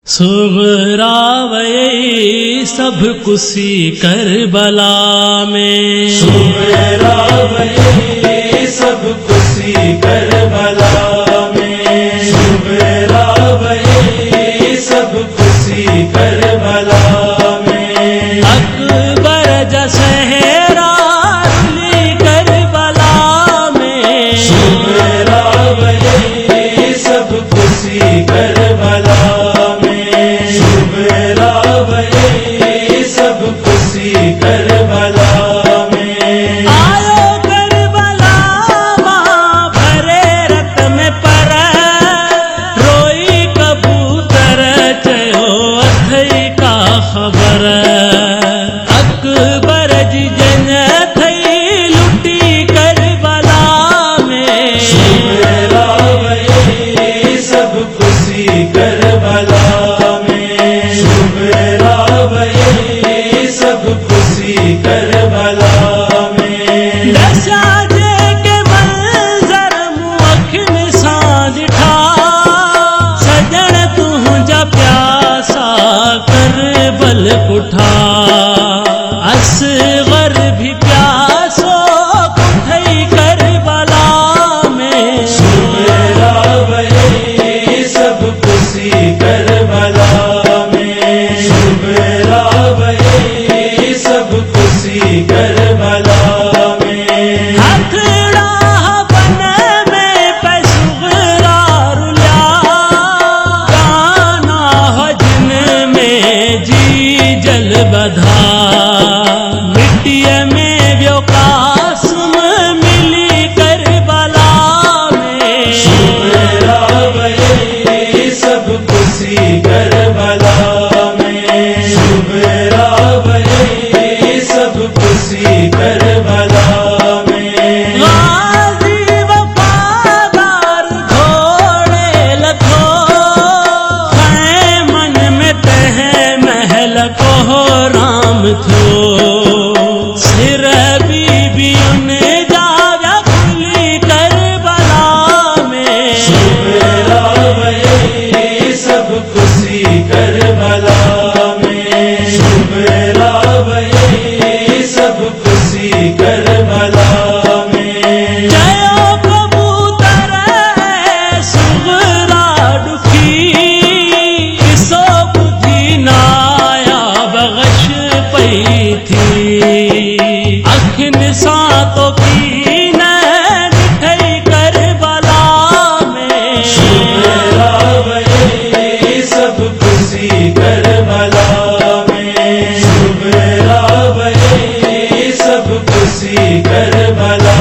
सुगरा वही सब कुसी करबला में, सुगरा वही सब कुसी करबला में, सुगरा वही सब कुसी करबला में। अकबर जसहरा रुली करबला में, सुगरा वही सब कुसी करबला में, सुगरा वही सब कुसी करबला में। आयो करबला मां भरे रत में पर, रोई कबूतर चयो अथई का खबर। अकबर जी जन थई लुटी करबला में, सुगरा वही सब कुसी करबला में, सुगरा वही सब कुसी करबला में। दशा जे के मंजर मुअखिन सां ॾिठा, सजण तुंहिंजा प्यासा करबल पुठा। असगर भी प्यासो कुठई करबला में, सुगरा वही सब कुसी करबला में, सुगरा वही सब कुसी करबला में। हथड़ा बन में पैसुगरा रुलिया, गाना हजन में जी जल बधा। मिट्टीअ में व्यो कासम मिली करबला में, सुगरा वही सब कुसी करबला में, सुगरा वही सब कुसी करबला में। गाजी वफादार घोड़े लखो, खैं मन में तह महल को राम थो। सिर बीबी उन जाव्या खुली करबला में, सुगरा वही सब कुसी करबला में, सुगरा वही सब कुसी करबला में। चयो कबूतर सुगरा डुखी, किसो बुधी नाया बगश पई थी। अखिन सां तो की न ॾिठई करबला में, सुगरा वही सब कुसी करबला में, सुगरा वही सब कुसी करबला